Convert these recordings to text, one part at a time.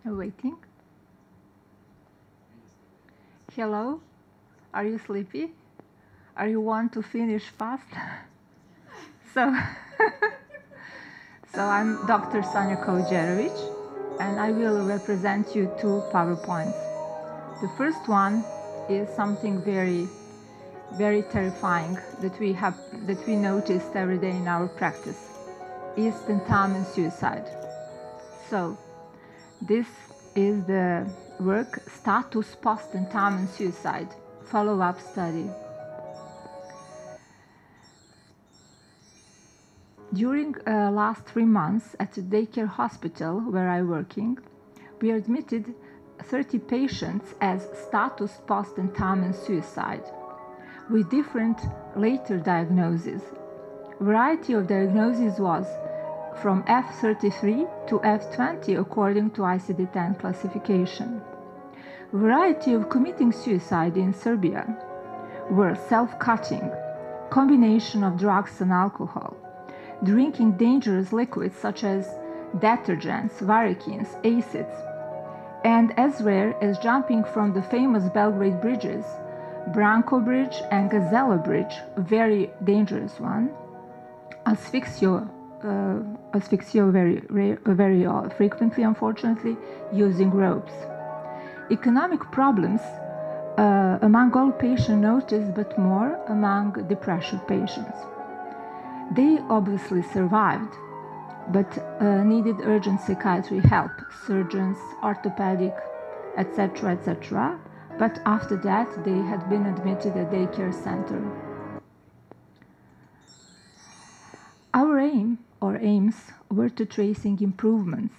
Waiting. Hello, are you sleepy? Are you want to finish fast? So, I'm Dr. Sanja Kaludjerovic, and I will represent you two PowerPoints. The first one is something very, very terrifying that we noticed every day in our practice, is tentamen suicide. So, this is the work Status Post-Tentamen Suicide follow-up study. During last 3 months at the daycare hospital where I'm working, we admitted 30 patients as status post-tentamen suicide with different later diagnoses. Variety of diagnoses was from F33 to F20 according to ICD-10 classification. Variety of committing suicide in Serbia were self-cutting, combination of drugs and alcohol, drinking dangerous liquids such as detergents, varicines, acids, and as rare as jumping from the famous Belgrade bridges, Branko Bridge and Gazela Bridge, a very dangerous one, asphyxia very frequently, unfortunately, using ropes. Economic problems among all patients noticed, but more among depression patients. They obviously survived, but needed urgent psychiatry help, surgeons, orthopedic, etc., etc. But after that, they had been admitted at daycare center. Our aim, or aims, were to tracing improvements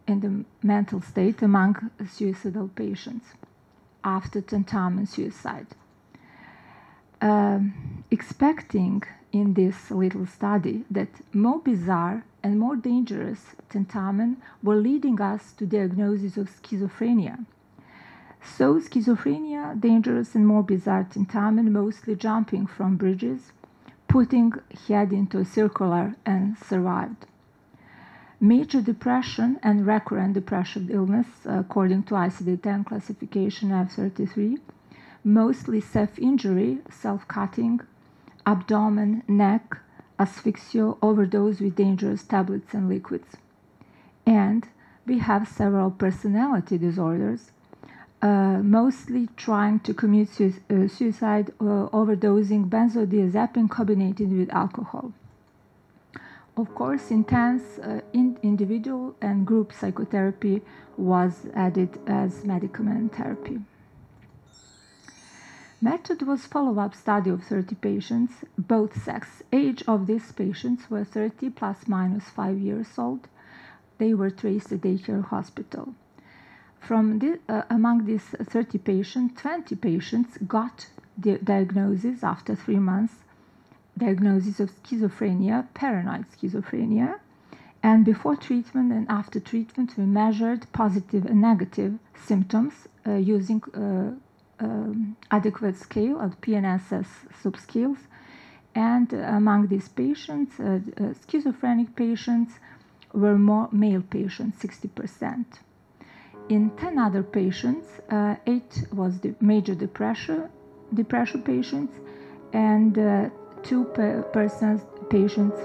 in the mental state among suicidal patients after tentamen suicide. Expecting in this little study that more bizarre and more dangerous tentamen were leading us to diagnosis of schizophrenia. So schizophrenia, dangerous and more bizarre tentamen, mostly jumping from bridges, putting head into a circular and survived. Major depression and recurrent depressive illness, according to ICD-10 classification F33, mostly self-injury, self-cutting, abdomen, neck, asphyxia, overdose with dangerous tablets and liquids. And we have several personality disorders, mostly trying to commit suicide, overdosing benzodiazepine combined with alcohol. Of course, intense individual and group psychotherapy was added as medicament therapy. Method was follow-up study of 30 patients, both sex. Age of these patients were 30 plus minus 5 years old. They were traced at daycare hospital. From among these 30 patients, 20 patients got the diagnosis after 3 months, diagnosis of schizophrenia, paranoid schizophrenia, and before treatment and after treatment we measured positive and negative symptoms using adequate scale of PNSS subscales, and among these patients, schizophrenic patients were more male patients, 60%. In 10 other patients, 8 was the major depression patients, and 2 patients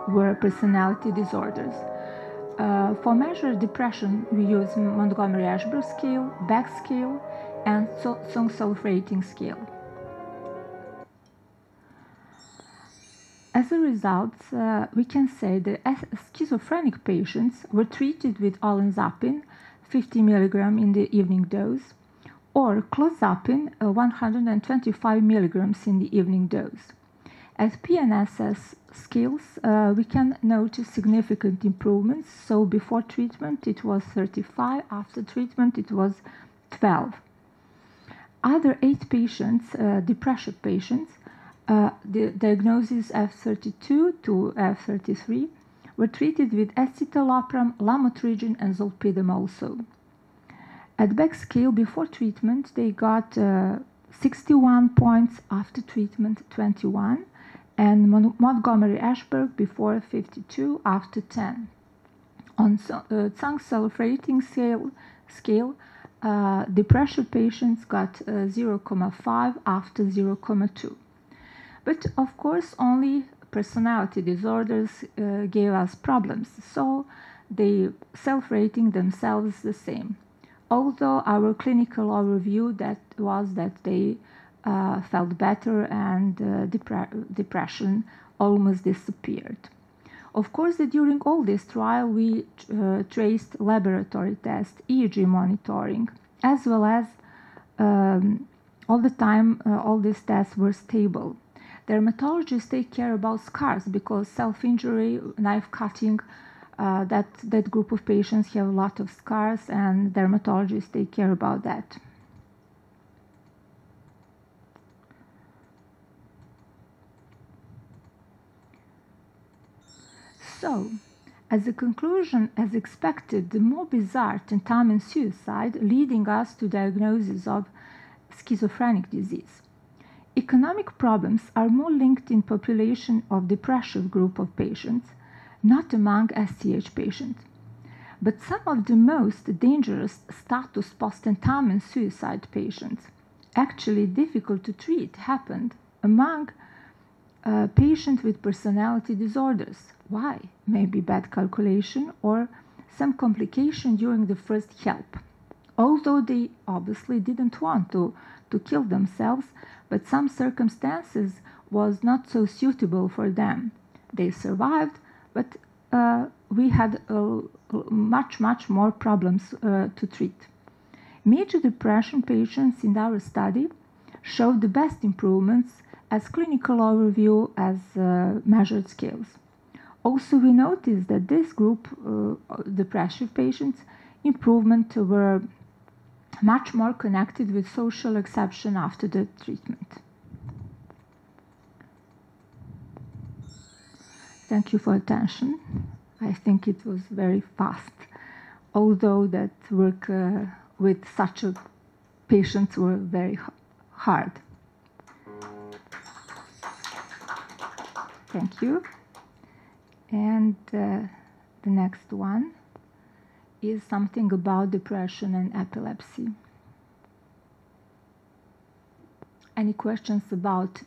were personality disorders. For measured depression, we use Montgomery-Ashburn scale, Beck scale, and Song-Self rating scale. As a result, we can say that schizophrenic patients were treated with olanzapine, 50 mg in the evening dose, or clozapine, 125 mg in the evening dose. At PNSS scales, we can notice significant improvements. So before treatment, it was 35. After treatment, it was 12. Other 8 patients, depression patients, the diagnosis F32 to F33, were treated with escitalopram, lamotrigine, and zolpidem also. At Beck scale, before treatment, they got 61 points, after treatment 21, and Montgomery-Ashburn before 52, after 10. On Tsang self-rating scale, depression patients got 0,5 after 0,2. But of course, only personality disorders gave us problems, so they self-rating themselves the same. Although our clinical overview was that they felt better and depression almost disappeared. Of course, during all this trial, we traced laboratory tests, EEG monitoring, as well as all the time, all these tests were stable. Dermatologists take care about scars because self-injury, knife cutting, that group of patients have a lot of scars, and dermatologists take care about that. So, as a conclusion, as expected, the more bizarre tentamen suicide leading us to diagnosis of schizophrenic disease. Economic problems are more linked in population of depressive group of patients, not among STH patients. But some of the most dangerous status post-tentamen suicide patients, actually difficult to treat, happened among patients with personality disorders. Why? Maybe bad calculation or some complication during the first help. Although they obviously didn't want to kill themselves, but some circumstances was not so suitable for them. They survived, but we had much more problems to treat. Major depression patients in our study showed the best improvements as clinical overview as measured scales. Also, we noticed that this group, depressive patients, improvement were much more connected with social exception after the treatment. Thank you for attention. I think it was very fast, although that work with such a patients were very hard. Thank you. And the next one is something about depression and epilepsy. Any questions about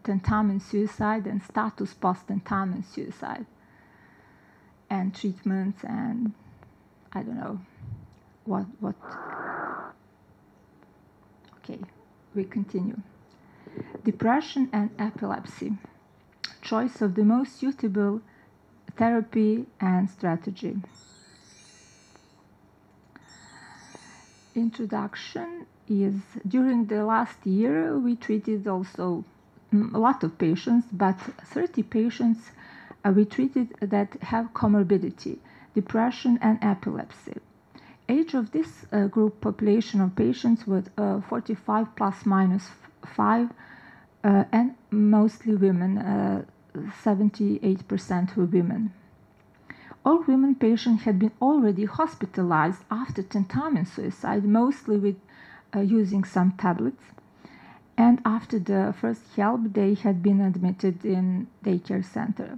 tentamen suicide and status post-tentamen suicide and treatments and I don't know what. Okay, we continue. Depression and epilepsy. Choice of the most suitable therapy and strategy. Introduction is during the last year we treated also a lot of patients, but 30 patients we treated that have comorbidity, depression and epilepsy. Age of this group population of patients was 45 plus minus 5 and mostly women, 78% were women. All women patients had been already hospitalized after tentamen suicide, mostly with using some tablets. And after the first help, they had been admitted in daycare center.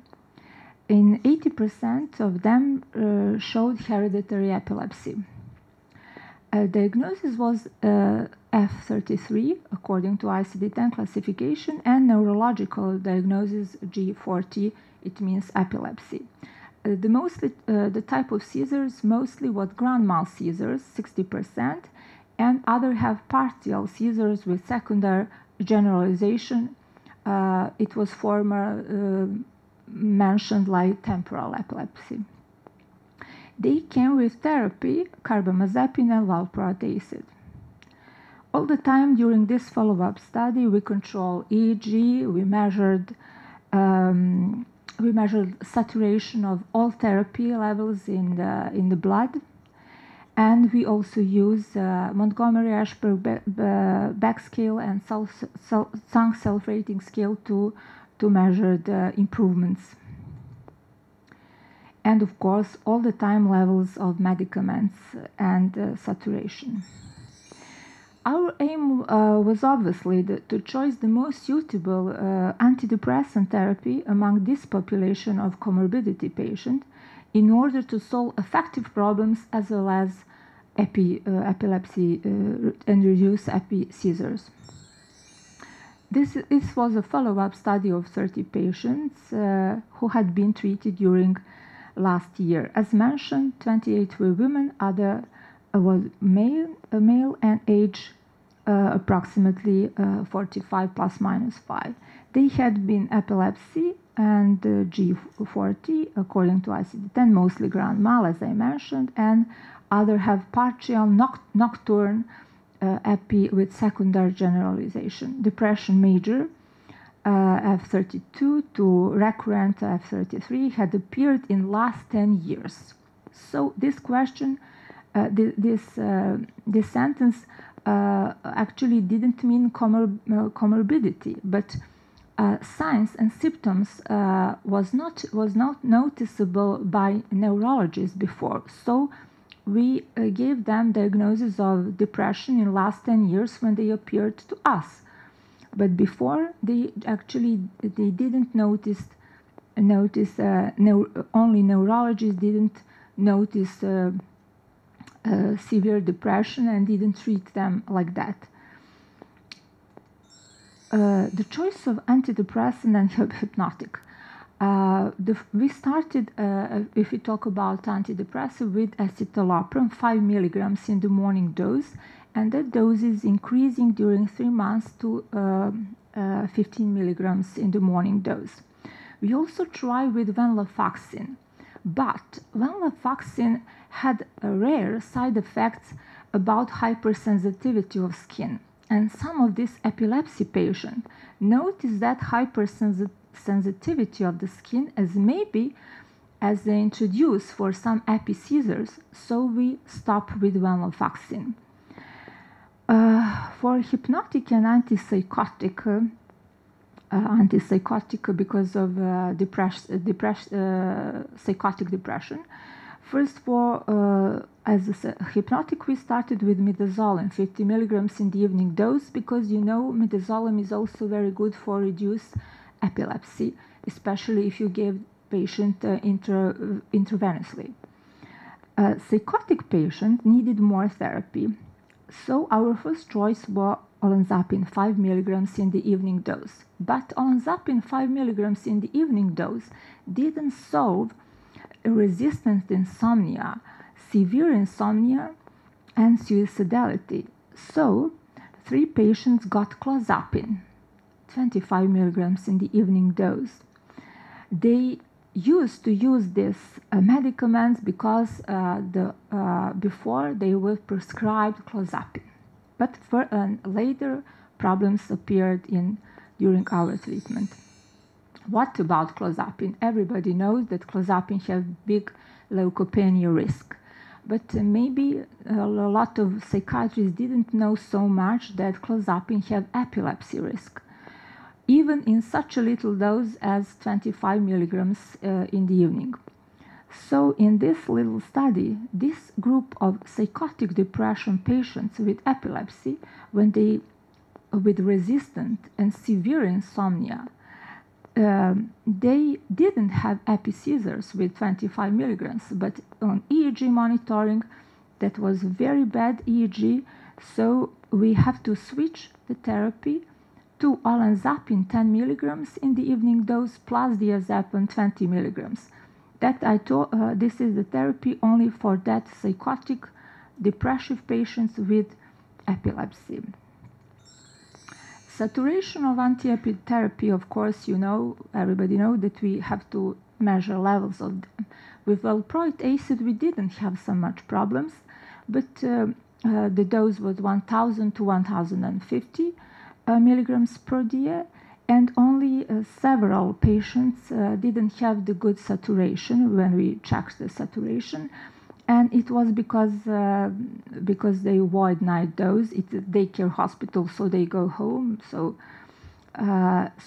In 80% of them showed hereditary epilepsy. Diagnosis was F33 according to ICD-10 classification, and neurological diagnosis G40. It means epilepsy. The type of seizures mostly was grand mal seizures, 60%, and other have partial seizures with secondary generalization. It was former mentioned like temporal epilepsy. They came with therapy, carbamazepine and valproate acid. All the time during this follow-up study, we controlled EEG, we measured saturation of all therapy levels in the blood, and we also use Montgomery-Ashburn back scale and Tsang self-rating scale to measure the improvements. And of course, all the time levels of medicaments and saturation. Our aim was obviously to choose the most suitable antidepressant therapy among this population of comorbidity patients in order to solve effective problems as well as epilepsy and reduce episeizures. This was a follow-up study of 30 patients who had been treated during last year. As mentioned, 28 were women, other was male and age approximately 45 plus minus 5. They had been epilepsy and G40 according to ICD-10, mostly grand mal as I mentioned, and other have partial nocturne epi with secondary generalization. Depression major F32 to recurrent F33 had appeared in last 10 years. So this question, this sentence actually didn't mean comorbidity, but signs and symptoms was not noticeable by neurologists before. So we gave them diagnosis of depression in last 10 years when they appeared to us. But before, they didn't notice only neurologists didn't notice severe depression and didn't treat them like that. The choice of antidepressant and hypnotic. We started, if we talk about antidepressant, with escitalopram, 5 milligrams in the morning dose, and that dose is increasing during 3 months to 15 milligrams in the morning dose. We also tried with venlafaxine, but venlafaxine had rare side effects about hypersensitivity of skin. And some of these epilepsy patients noticed that hypersensitivity of the skin as maybe as they introduce for some episeizures, so we stopped with venlafaxine. For hypnotic and antipsychotic because of psychotic depression. First, as a hypnotic, we started with midazolam, 50 milligrams in the evening dose, because you know midazolam is also very good for reduced epilepsy, especially if you give patient intravenously. Psychotic patient needed more therapy, so our first choice was olanzapine, 5 milligrams in the evening dose. But olanzapine 5 milligrams in the evening dose didn't solve resistant insomnia, severe insomnia, and suicidality. So 3 patients got clozapine, 25 milligrams in the evening dose. They used to use this medicaments because before they were prescribed clozapine, but later problems appeared during our treatment. What about clozapine? Everybody knows that clozapine has big leukopenia risk, but maybe a lot of psychiatrists didn't know so much that clozapine has epilepsy risk, even in such a little dose as 25 milligrams in the evening. So in this little study, this group of psychotic depression patients with epilepsy, with resistant and severe insomnia, they didn't have episeizures with 25 milligrams, but on EEG monitoring, that was very bad EEG, so we have to switch the therapy to olanzapine 10 milligrams in the evening dose plus diazepam 20 milligrams. That this is the therapy only for that psychotic depressive patients with epilepsy. Saturation of anti-epi therapy, of course, everybody knows that we have to measure levels of them. With valproic acid, we didn't have so much problems, but the dose was 1,000 to 1,050 milligrams per day, and only several patients didn't have the good saturation when we checked the saturation. And it was because they avoid night dose. It's a daycare hospital, so they go home. So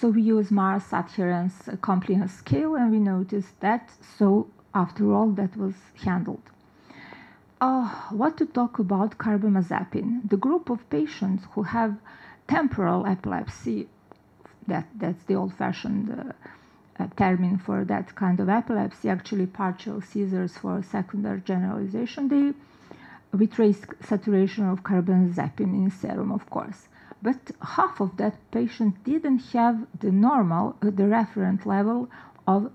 we use Mars adherence compliance scale, and we noticed that. So after all, that was handled. What to talk about carbamazepine? The group of patients who have temporal epilepsy, that's the old-fashioned term for that kind of epilepsy, actually partial seizures for secondary generalization, we trace saturation of carbamazepine in serum, of course. But half of that patient didn't have the normal, the referent level of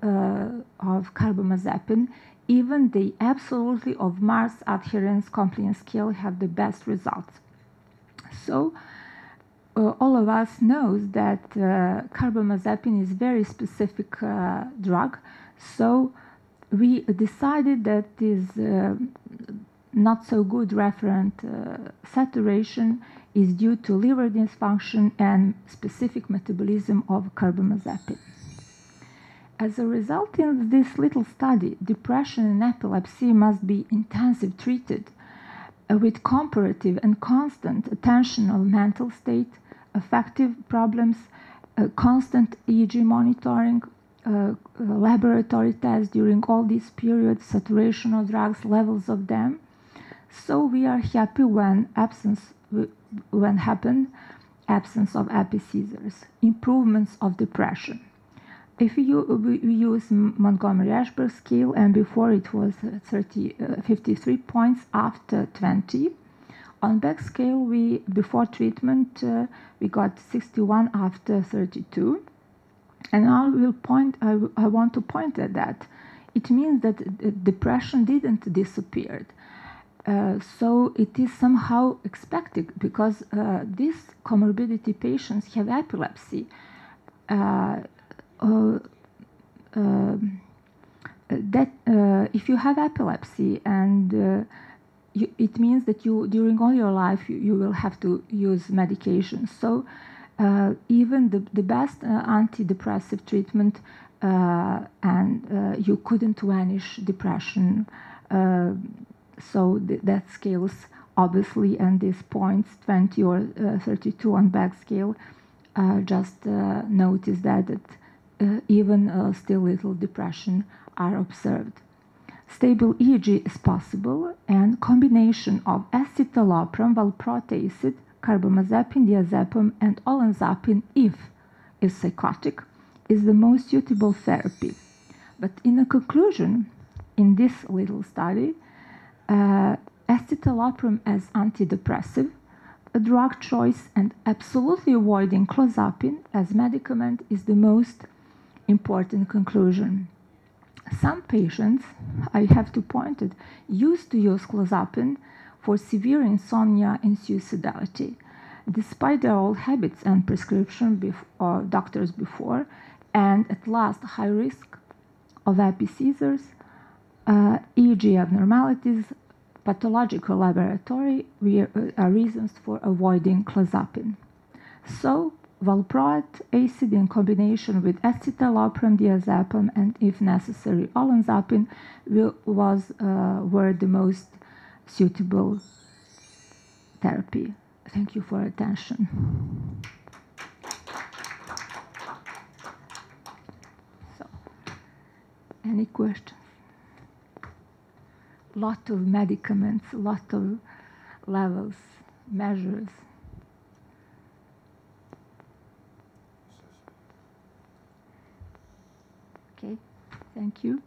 carbamazepine. Even the absolutely of Mars adherence compliance scale have the best results. So all of us knows that carbamazepine is very specific drug. So we decided that is not so good referent saturation is due to liver dysfunction and specific metabolism of carbamazepine. As a result in this little study, depression and epilepsy must be intensive treated with comparative and constant attention of mental state, affective problems, constant EEG monitoring, laboratory tests during all these periods, saturation of drugs, levels of them. So we are happy when absence of episeizures, improvements of depression. If we use Montgomery-Ashburn scale, and before it was 53 points after 20. On Beck scale, before treatment, we got 61 after 32. And I want to point at that. It means that depression didn't disappear. So it is somehow expected because these comorbidity patients have epilepsy. If you have epilepsy and it means that during all your life you will have to use medication. So even the best antidepressive treatment and you couldn't vanish depression. So that scales obviously, and these points 20 or 32 on Beck scale just notice that even still little depression are observed. Stable EEG is possible, and combination of escitalopram, valproate acid, carbamazepine, diazepam, and olanzapine, if is psychotic, is the most suitable therapy. But in a conclusion, in this little study, escitalopram as antidepressive, a drug choice, and absolutely avoiding clozapine as medicament is the most important conclusion. Some patients, I have to point it, used to use clozapine for severe insomnia and suicidality, despite their old habits and prescription or doctors before, and at last high risk of episeizures, EEG abnormalities, pathological laboratory are reasons for avoiding clozapine. So, valproate acid in combination with escitalopram, diazepam, and if necessary, olanzapine were the most suitable therapy. Thank you for attention. So, any questions? Lot of medicaments, lot of levels, measures. Okay, thank you.